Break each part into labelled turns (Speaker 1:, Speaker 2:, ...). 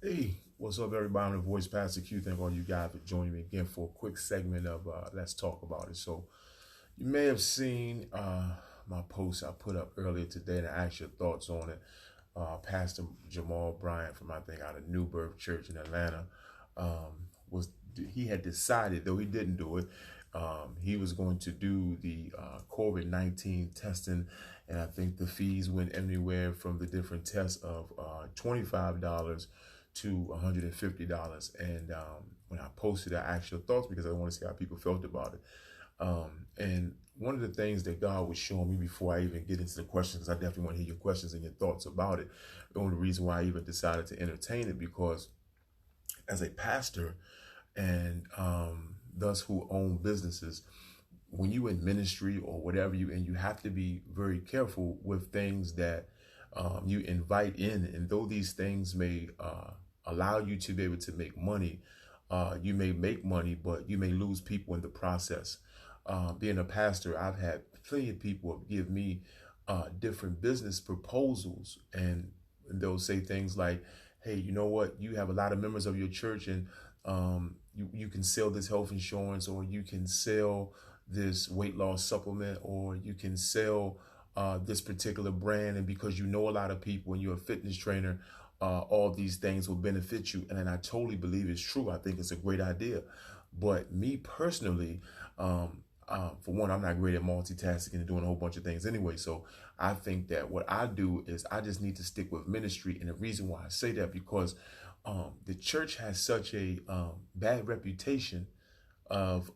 Speaker 1: Hey, what's up, everybody? I'm the voice Pastor Q. Thank all you guys for joining me again for a quick segment of Let's Talk About It. So, you may have seen my post I put up earlier today and I asked your thoughts on it. Pastor Jamal Bryant from, I think, out of New Birth Church in Atlanta was he had decided, though he didn't do it, he was going to do the COVID-19 testing, and I think the fees went anywhere from the different tests of $25 to $150. And when I posted, I asked your thoughts because I want to see how people felt about it. And one of the things that God was showing me before I even get into the questions, because I definitely want to hear your questions and your thoughts about it. The only reason why I even decided to entertain it, because as a pastor and thus who own businesses, when you in ministry or whatever you and you have to be very careful with things that you invite in. And though these things may allow you to be able to make money, you may make money, but you may lose people in the process. Being a pastor, I've had plenty of people give me different business proposals, and they'll say things like, hey, you know what, you have a lot of members of your church, and you can sell this health insurance, or you can sell this weight loss supplement, or you can sell this particular brand, and because you know a lot of people and you're a fitness trainer, all these things will benefit you. And I totally believe it's true. I think it's a great idea. But me personally, for one, I'm not great at multitasking and doing a whole bunch of things anyway. So I think that what I do is I just need to stick with ministry. And the reason why I say that, because the church has such a bad reputation of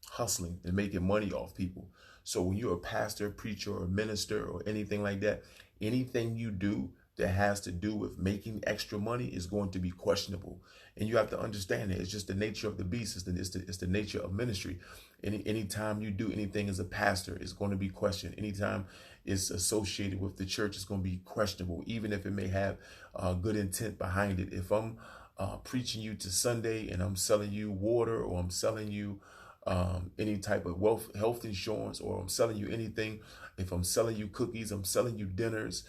Speaker 1: hustling and making money off people. So when you're a pastor, preacher, or minister, or anything like that, anything you do that has to do with making extra money is going to be questionable. And you have to understand that it's just the nature of the beast. It's the nature of ministry. Anytime you do anything as a pastor, it's going to be questioned. Anytime it's associated with the church, it's going to be questionable, even if it may have good intent behind it. If I'm preaching you to Sunday and I'm selling you water, or I'm selling you any type of health insurance, or I'm selling you anything, if I'm selling you cookies, I'm selling you dinners,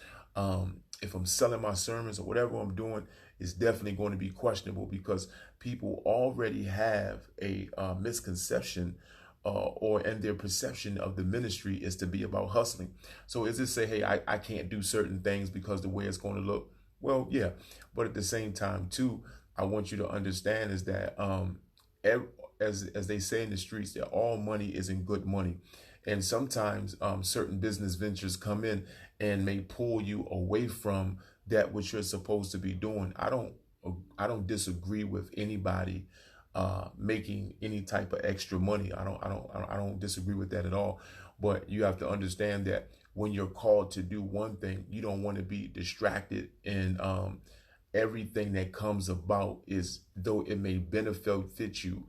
Speaker 1: if I'm selling my sermons, or whatever I'm doing, is definitely going to be questionable, because people already have a misconception and their perception of the ministry is to be about hustling. So is it say, hey, I can't do certain things because the way it's going to look? Well, yeah, but at the same time too, I want you to understand is that as they say in the streets, that all money isn't good money. And sometimes certain business ventures come in and may pull you away from that which you're supposed to be doing. I don't disagree with anybody making any type of extra money. I don't disagree with that at all. But you have to understand that when you're called to do one thing, you don't want to be distracted, and everything that comes about is, though it may benefit you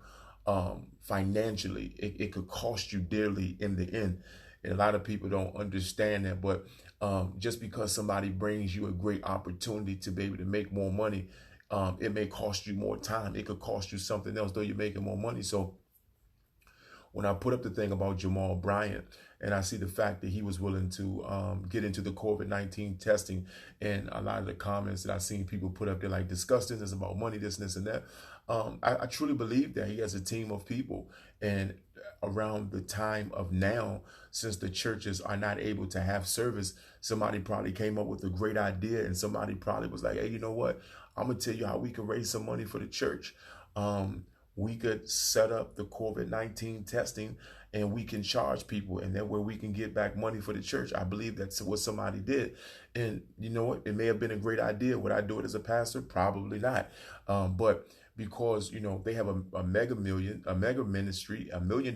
Speaker 1: financially, it could cost you dearly in the end. And a lot of people don't understand that. But just because somebody brings you a great opportunity to be able to make more money, it may cost you more time. It could cost you something else, though you're making more money. So when I put up the thing about Jamal Bryant, and I see the fact that he was willing to get into the COVID-19 testing, and a lot of the comments that I've seen people put up, they're like, disgusting, it's about money, this, and that. I truly believe that he has a team of people. And around the time of now, since the churches are not able to have service, somebody probably came up with a great idea, and somebody probably was like, hey, you know what? I'm going to tell you how we can raise some money for the church. We could set up the COVID-19 testing, and we can charge people, and that way we can get back money for the church. I believe that's what somebody did. And you know what? It may have been a great idea. Would I do it as a pastor? Probably not. But because, they have a mega ministry, $1 million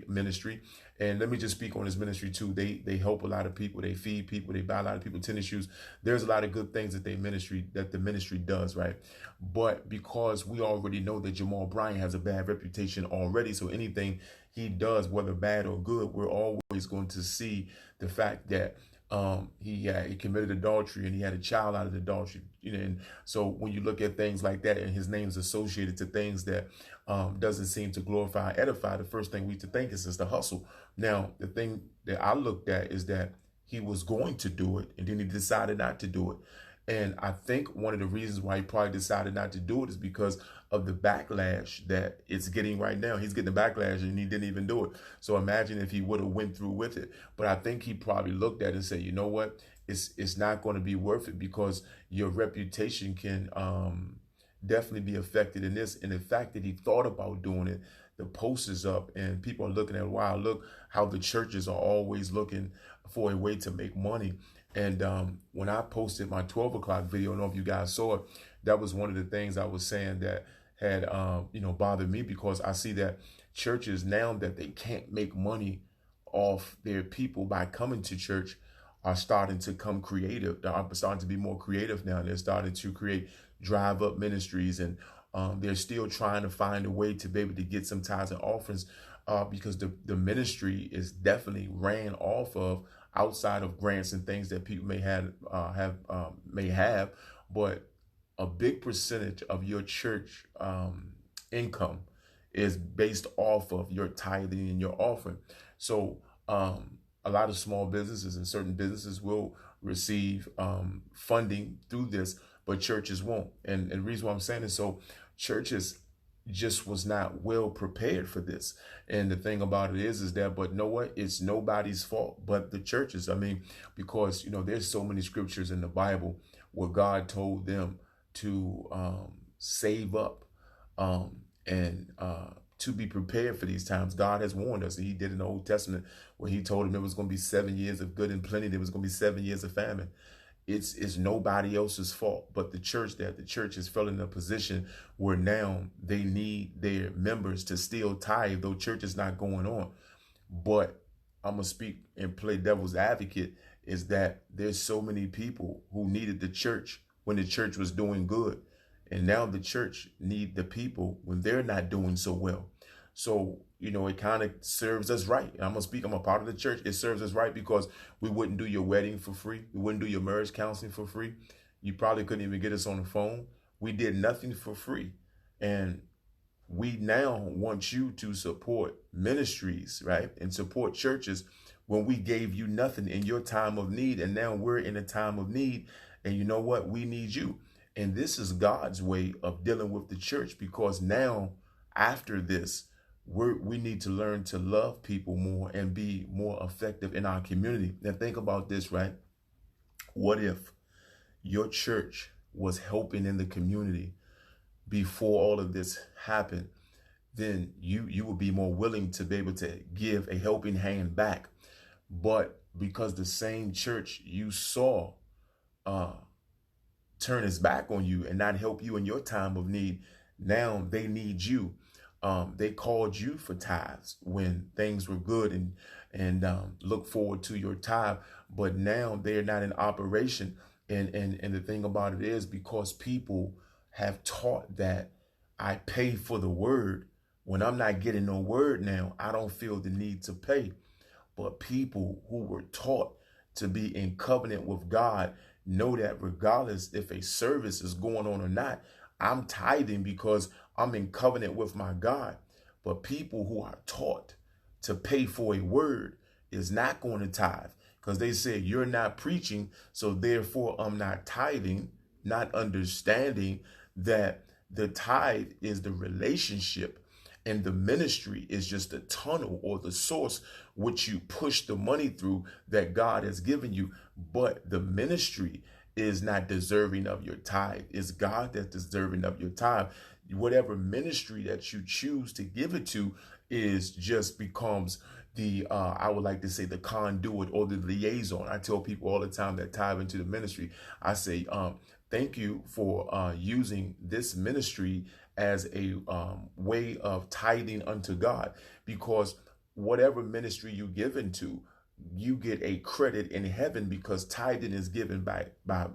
Speaker 1: ministry. And let me just speak on this ministry too. They help a lot of people. They feed people. They buy a lot of people tennis shoes. There's a lot of good things that the ministry does, right? But because we already know that Jamal Bryant has a bad reputation already, so anything he does, whether bad or good, we're always going to see the fact that he committed adultery, and he had a child out of adultery. And so when you look at things like that, and his name's associated to things that doesn't seem to glorify, edify, the first thing we to think is the hustle. Now, the thing that I looked at is that he was going to do it, and then he decided not to do it. And I think one of the reasons why he probably decided not to do it is because of the backlash that it's getting right now. He's getting the backlash and he didn't even do it. So imagine if he would have went through with it. But I think he probably looked at it and said, you know what? It's not going to be worth it because your reputation can definitely be affected in this. And the fact that he thought about doing it, the post is up and people are looking at, wow, look how the churches are always looking for a way to make money. And when I posted my 12 o'clock video, I don't know if you guys saw it, that was one of the things I was saying that had, bothered me, because I see that churches now that they can't make money off their people by coming to church are starting to come creative. They're starting to be more creative now. They're starting to create drive up ministries, and they're still trying to find a way to be able to get some tithes and offerings because the ministry is definitely ran off of outside of grants and things that people may have, but a big percentage of your church income is based off of your tithing and your offering. So a lot of small businesses and certain businesses will receive funding through this, but churches won't. And the reason why I'm saying this, so churches just was not well prepared for this. And the thing about it is that, but know what? It's nobody's fault but the churches. I mean, because, there's so many scriptures in the Bible where God told them to save up and to be prepared for these times. God has warned us. He did in the Old Testament where he told them there was going to be 7 years of good and plenty. There was going to be 7 years of famine. It's nobody else's fault but the church, that the church has fell in a position where now they need their members to still tithe, though church is not going on. But I'm going to speak and play devil's advocate, is that there's so many people who needed the church when the church was doing good. And now the church need the people when they're not doing so well. So, it kind of serves us right. I'm a part of the church. It serves us right because we wouldn't do your wedding for free. We wouldn't do your marriage counseling for free. You probably couldn't even get us on the phone. We did nothing for free. And we now want you to support ministries, right? And support churches when we gave you nothing in your time of need. And now we're in a time of need. And you know what? We need you. And this is God's way of dealing with the church, because now after this, we need to learn to love people more and be more effective in our community. Now think about this, right? What if your church was helping in the community before all of this happened? Then you would be more willing to be able to give a helping hand back. But because the same church you saw turn its back on you and not help you in your time of need, now they need you. They called you for tithes when things were good and look forward to your tithe, but now they're not in operation. And the thing about it is, because people have taught that I pay for the word, when I'm not getting no word now, I don't feel the need to pay. But people who were taught to be in covenant with God know that regardless if a service is going on or not, I'm tithing because I'm in covenant with my God. But people who are taught to pay for a word is not going to tithe because they say you're not preaching, so therefore I'm not tithing, not understanding that the tithe is the relationship and the ministry is just the tunnel or the source which you push the money through that God has given you. But the ministry is not deserving of your tithe. It's God that's deserving of your tithe. Whatever ministry that you choose to give it to is just becomes the, I would like to say, the conduit or the liaison. I tell people all the time that tithe into the ministry, I say, thank you for using this ministry as a way of tithing unto God, because whatever ministry you give into, you get a credit in heaven because tithing is given by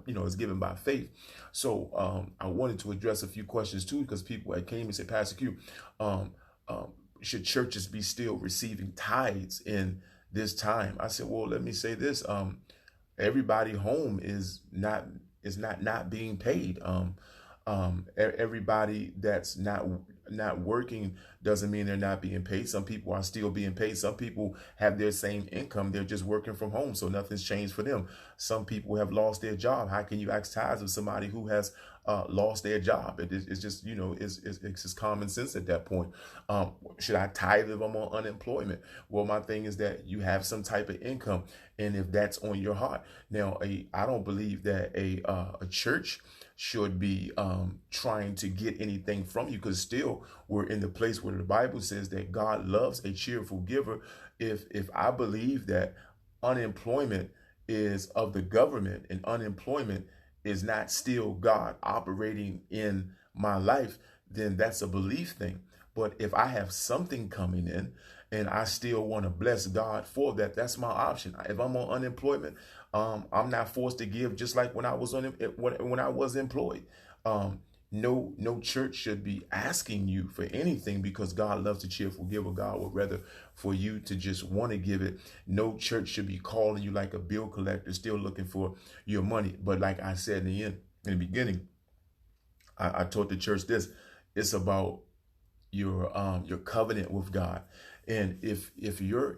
Speaker 1: is given by faith. So I wanted to address a few questions too, because people that came and said, Pastor Q, should churches be still receiving tithes in this time? I said, well, let me say this. Everybody home is not being paid. Everybody that's not not working doesn't mean they're not being paid. Some people are still being paid. Some people have their same income. They're just working from home, so nothing's changed for them. Some people have lost their job. How can you ask tithes of somebody who has lost their job? It's just, it's just common sense at that point. Should I tithe if I'm on unemployment? Well, my thing is that you have some type of income, and if that's on your heart. Now, I don't believe that a church should be trying to get anything from you, because still we're in the place where the Bible says that God loves a cheerful giver. If I believe that unemployment is of the government and unemployment is not still God operating in my life, then that's a belief thing. But if I have something coming in and I still want to bless God for that, that's my option. If I'm on unemployment, I'm not forced to give, just like when I was when I was employed. No church should be asking you for anything, because God loves a cheerful giver. God would rather for you to just want to give it. No church should be calling you like a bill collector, still looking for your money. But like I said in the beginning, I taught the church this: it's about your covenant with God. And if your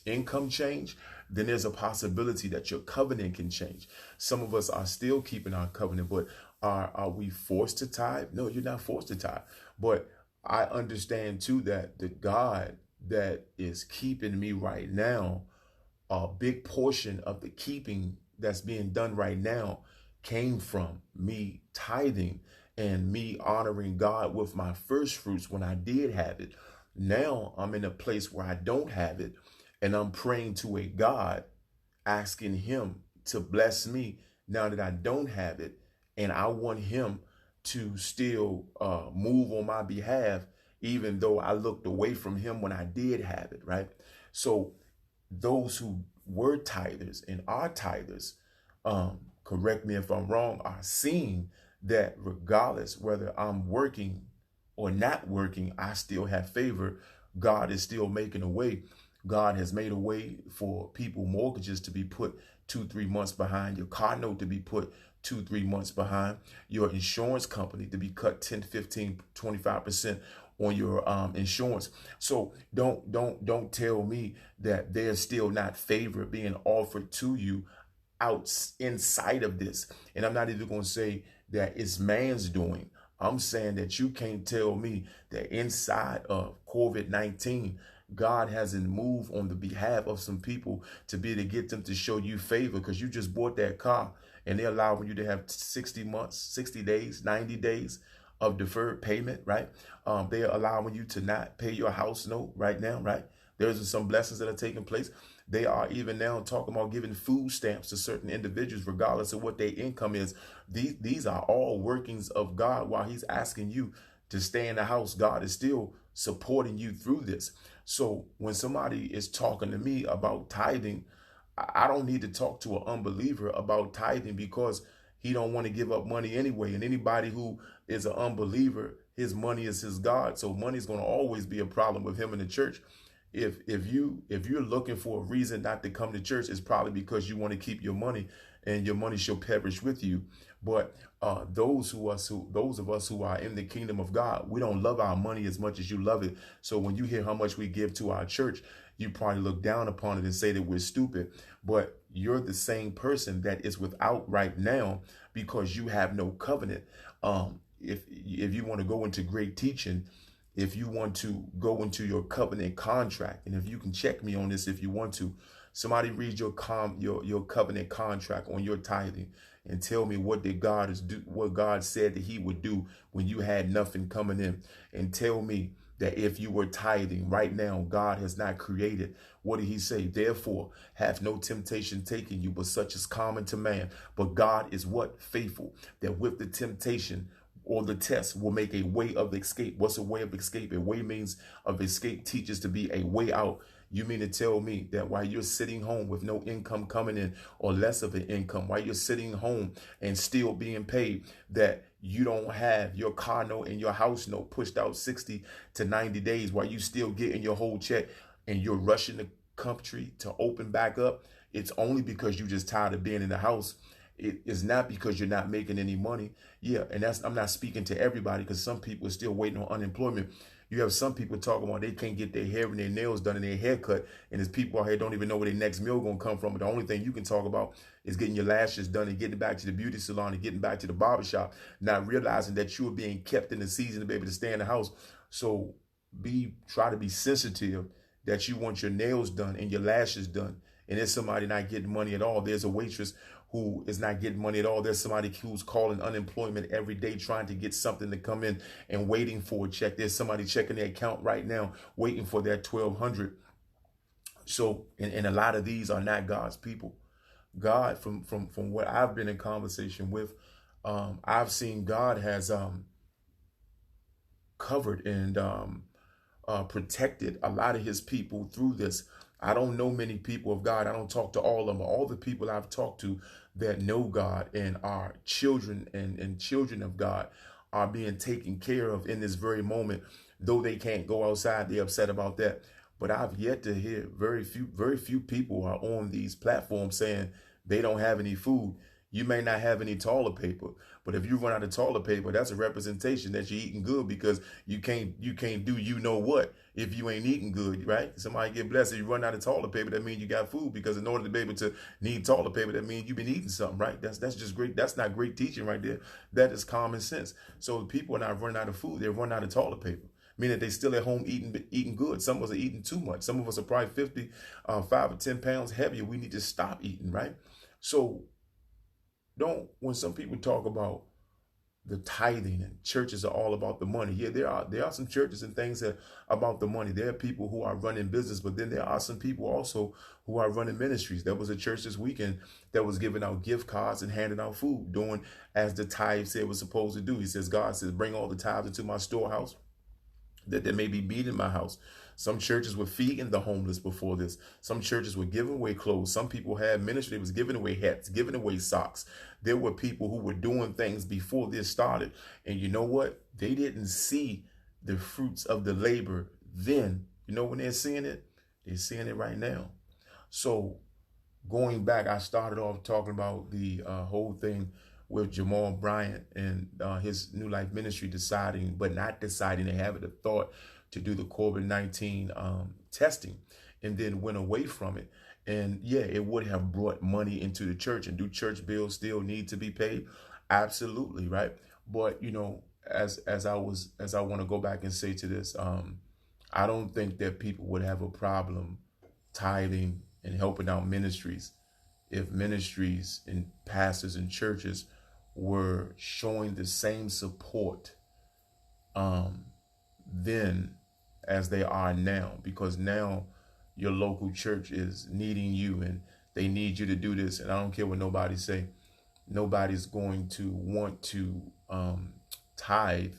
Speaker 1: income change, then there's a possibility that your covenant can change. Some of us are still keeping our covenant, but are we forced to tithe? No, you're not forced to tithe. But I understand too that the God that is keeping me right now, a big portion of the keeping that's being done right now came from me tithing and me honoring God with my first fruits when I did have it. Now I'm in a place where I don't have it, and I'm praying to a God, asking him to bless me now that I don't have it. And I want him to still move on my behalf, even though I looked away from him when I did have it, right? So those who were tithers and are tithers, correct me if I'm wrong, are seeing that regardless whether I'm working or not working, I still have favor. God is still making a way. God has made a way for people mortgages to be put 2-3 months behind, your car note to be put 2-3 months behind, your insurance company to be cut 10, 15, 25% on your insurance. So don't tell me that there's still not favor being offered to you inside of this. And I'm not even going to say that it's man's doing. I'm saying that you can't tell me that inside of COVID-19, God hasn't moved on the behalf of some people to be able to get them to show you favor, because you just bought that car and they're allowing you to have 60 months, 60 days, 90 days of deferred payment, right? They're allowing you to not pay your house note right now, right? There's some blessings that are taking place. They are even now talking about giving food stamps to certain individuals, regardless of what their income is. These are all workings of God. While he's asking you to stay in the house, God is still supporting you through this. So when somebody is talking to me about tithing, I don't need to talk to an unbeliever about tithing, because he don't want to give up money anyway. And anybody who is an unbeliever, his money is his God. So money is going to always be a problem with him in the church. If you're looking for a reason not to come to church, it's probably because you want to keep your money, and your money shall perish with you. But those of us who are in the kingdom of God, we don't love our money as much as you love it. So when you hear how much we give to our church, you probably look down upon it and say that we're stupid. But you're the same person that is without right now, because you have no covenant. If you want to go into great teaching, if you want to go into your covenant contract, and if you can check me on this if you want to, somebody read your covenant contract on your tithing and tell me what God said that he would do when you had nothing coming in, and tell me that if you were tithing right now, God has not created. What did he say? Therefore, have no temptation taken you, but such is common to man. But God is what? Faithful, that with the temptation or the test will make a way of escape. What's a way of escape? A way means of escape teaches to be a way out. You mean to tell me that while you're sitting home with no income coming in, or less of an income, while you're sitting home and still being paid, that you don't have your car note and your house note pushed out 60 to 90 days while you still getting your whole check, and you're rushing the country to open back up? It's only because you just tired of being in the house. it is not because you're not making any money. Yeah, and I'm not speaking to everybody, because some people are still waiting on unemployment. You have some people talking about they can't get their hair and their nails done and their hair cut, and there's people out here don't even know where their next meal gonna come from. But the only thing you can talk about is getting your lashes done and getting back to the beauty salon and getting back to the barbershop, not realizing that you are being kept in the season to be able to stay in the house. So try to be sensitive that you want your nails done and your lashes done. And there's somebody not getting money at all. There's a waitress who is not getting money at all. There's somebody who's calling unemployment every day trying to get something to come in and waiting for a check. There's somebody checking their account right now waiting for that 1,200. So, and a lot of these are not God's people. God, from what I've been in conversation with, I've seen God has covered and protected a lot of his people through this. I don't know many people of God. I don't talk to all of them. All the people I've talked to that know God and are children and children of God are being taken care of in this very moment. Though they can't go outside, they're upset about that. But I've yet to hear very few people are on these platforms saying they don't have any food. You may not have any toilet paper, but if you run out of toilet paper, that's a representation that you're eating good, because you can't do you know what if you ain't eating good, right? Somebody get blessed. If you run out of toilet paper, that means you got food, because in order to be able to need toilet paper, that means you've been eating something, right? That's just great. That's not great teaching right there. That is common sense. So people are not running out of food. They're running out of toilet paper, meaning they still at home eating good. Some of us are eating too much. Some of us are probably 5 or 10 pounds heavier. We need to stop eating, right? So when some people talk about the tithing and churches are all about the money, yeah, there are some churches and things that are about the money. There are people who are running business, but then there are some people also who are running ministries. There was a church this weekend that was giving out gift cards and handing out food, doing as the tithe said was supposed to do. He says, God says, bring all the tithes into my storehouse, that there may be meat in my house. Some churches were feeding the homeless before this. Some churches were giving away clothes. Some people had ministry that was giving away hats, giving away socks. There were people who were doing things before this started. And you know what? They didn't see the fruits of the labor then. You know when they're seeing it? They're seeing it right now. So going back, I started off talking about the whole thing with Jamal Bryant and his New Life Ministry deciding, but not deciding, they have the thought to do the COVID-19 testing, and then went away from it. And yeah, it would have brought money into the church. And do church bills still need to be paid? Absolutely, right? But you know, as I want to go back and say to this, I don't think that people would have a problem tithing and helping out ministries if ministries and pastors and churches were showing the same support then as they are now, because now your local church is needing you and they need you to do this. And I don't care what nobody say. Nobody's going to want to tithe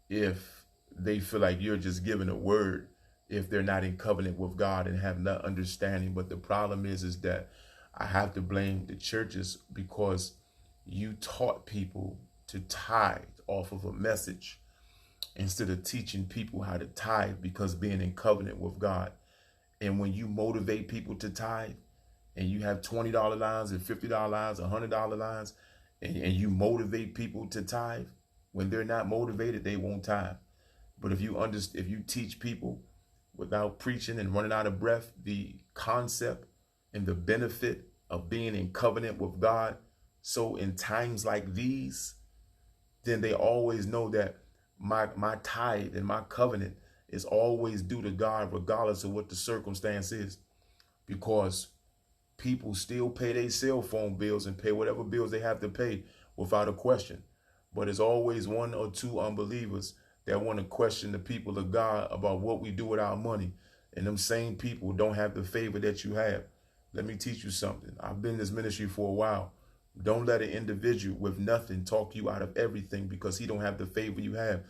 Speaker 1: if they feel like you're just giving a word, if they're not in covenant with God and have not understanding. But the problem is that I have to blame the churches, because you taught people to tithe off of a message instead of teaching people how to tithe, because being in covenant with God. And when you motivate people to tithe, and you have $20 lines and $50 lines, $100 lines, and you motivate people to tithe, when they're not motivated, they won't tithe. But if you teach people without preaching and running out of breath the concept and the benefit of being in covenant with God, so in times like these, then they always know that my tithe and my covenant is always due to God, regardless of what the circumstance is, because people still pay their cell phone bills and pay whatever bills they have to pay without a question. But it's always one or two unbelievers that want to question the people of God about what we do with our money. And them same people don't have the favor that you have. Let me teach you something. I've been in this ministry for a while. Don't let an individual with nothing talk you out of everything, because he don't have the favor you have.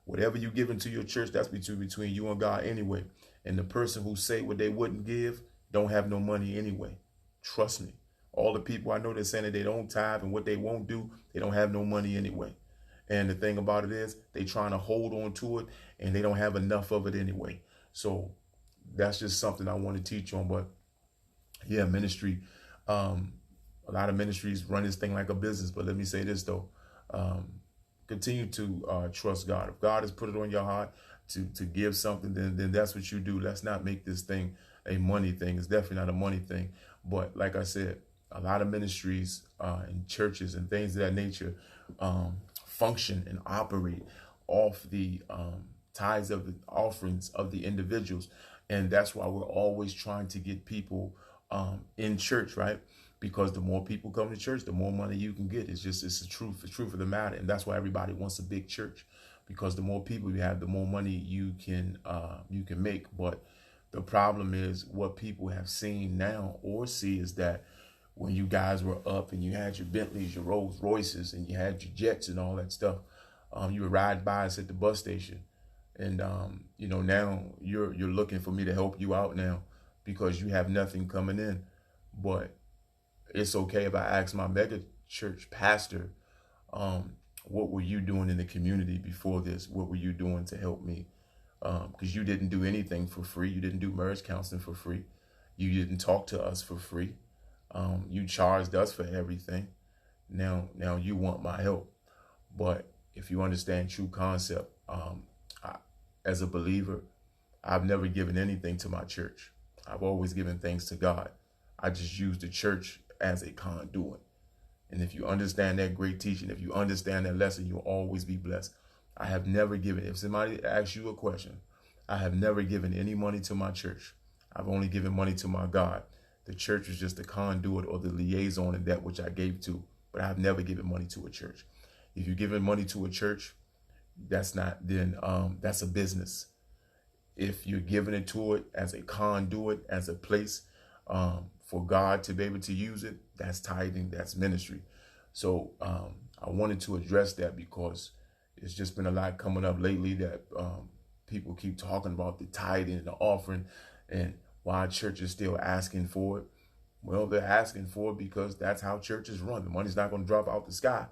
Speaker 1: Whatever you give into your church, that's between you and God anyway. And the person who say what they wouldn't give don't have no money anyway. Trust me. All the people I know that saying that they don't tithe and what they won't do, they don't have no money anyway. And the thing about it is they trying to hold on to it and they don't have enough of it anyway. So that's just something I want to teach on. But yeah, ministry, A lot of ministries run this thing like a business, but let me say this though. Um, Continue to trust God. If God has put it on your heart to give something, then that's what you do. Let's not make this thing a money thing. It's definitely not a money thing. But like I said, a lot of ministries and churches and things of that nature function and operate off the tithes of the offerings of the individuals. And that's why we're always trying to get people in church, right? Because the more people come to church, the more money you can get. It's the truth of the matter. And that's why everybody wants a big church, because the more people you have, the more money you can make. But the problem is, what people have seen now or see is that when you guys were up and you had your Bentleys, your Rolls Royces, and you had your jets and all that stuff, you would ride by us at the bus station. And now you're looking for me to help you out now because you have nothing coming in. But it's okay if I ask my mega church pastor, what were you doing in the community before this? What were you doing to help me? Because you didn't do anything for free. You didn't do marriage counseling for free. You didn't talk to us for free. You charged us for everything. Now you want my help. But if you understand true concept, as a believer, I've never given anything to my church. I've always given things to God. I just use the church as a conduit. And if you understand that great teaching, if you understand that lesson, you'll always be blessed. I have never given, if somebody asks you a question, I have never given any money to my church. I've only given money to my God. The church is just the conduit or the liaison in that which I gave to, but I've never given money to a church. If you're giving money to a church, that's a business. If you're giving it to it as a conduit, as a place for God to be able to use it, that's tithing, that's ministry. So I wanted to address that because it's just been a lot coming up lately that people keep talking about the tithing and the offering and why church is still asking for it. Well, they're asking for it because that's how churches run. The money's not going to drop out the sky.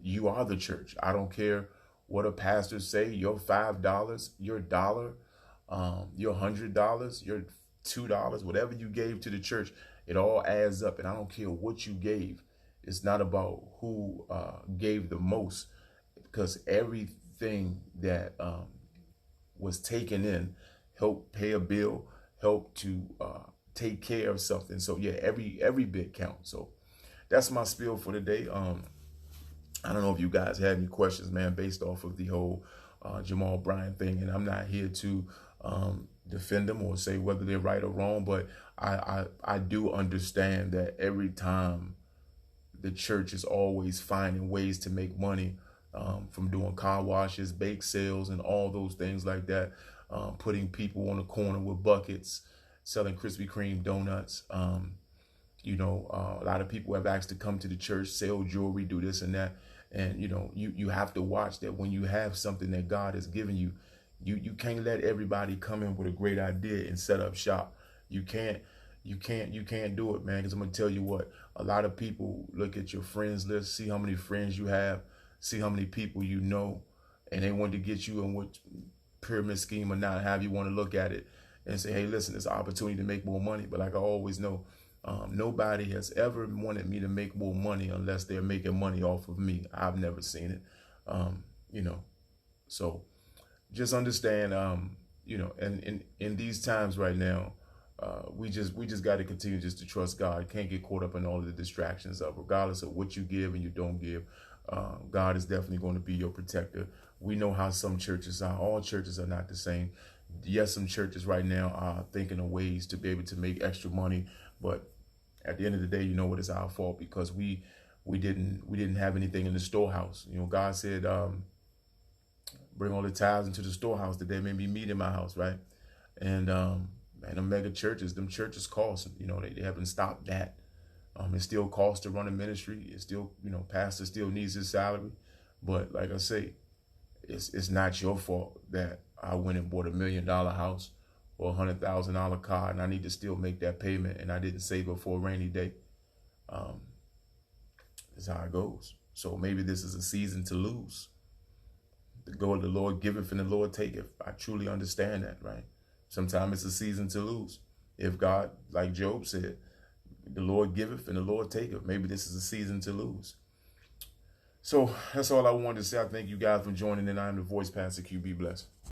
Speaker 1: You are the church. I don't care what a pastor say. Your $5, your $1, your $100, your $2, whatever you gave to the church, it all adds up. And I don't care what you gave. It's not about who gave the most, because everything that was taken in helped pay a bill, helped to take care of something. So yeah, every bit counts. So that's my spiel for today. I don't know if you guys had any questions, man, based off of the whole Jamal Bryant thing. And I'm not here to defend them or say whether they're right or wrong, but I do understand that every time the church is always finding ways to make money from doing car washes, bake sales, and all those things like that, putting people on the corner with buckets, selling Krispy Kreme donuts. A lot of people have asked to come to the church, sell jewelry, do this and that. And, you have to watch that when you have something that God has given you, you can't let everybody come in with a great idea and set up shop. You can't do it, man. Because I'm going to tell you what, a lot of people look at your friends list, see how many friends you have, see how many people you know, and they want to get you in what pyramid scheme or not, have you want to look at it and say, hey, listen, it's an opportunity to make more money. But like I always know, nobody has ever wanted me to make more money unless they're making money off of me. I've never seen it, so just understand, and in these times right now, we just got to continue just to trust God. Can't get caught up in all of the distractions of, regardless of what you give and you don't give. God is definitely going to be your protector. We know how some churches are. All churches are not the same. Yes, some churches right now are thinking of ways to be able to make extra money, but at the end of the day, you know what, it's our fault because we didn't have anything in the storehouse. God said, bring all the tithes into the storehouse that they may be meat in my house, right? And the mega churches, them churches cost, they haven't stopped that. It still costs to run a ministry. It still, pastor still needs his salary. But like I say, it's not your fault that I went and bought $1 million house or $100,000 car, and I need to still make that payment, and I didn't save it for a rainy day. That's how it goes. So maybe this is a season to lose. The Lord giveth and the Lord taketh. I truly understand that, right? Sometimes it's a season to lose. If God, like Job said, The Lord giveth and the Lord taketh. Maybe this is a season to lose. So that's all I wanted to say. I thank you guys for joining in. I am the Voice Pastor Q. Be blessed.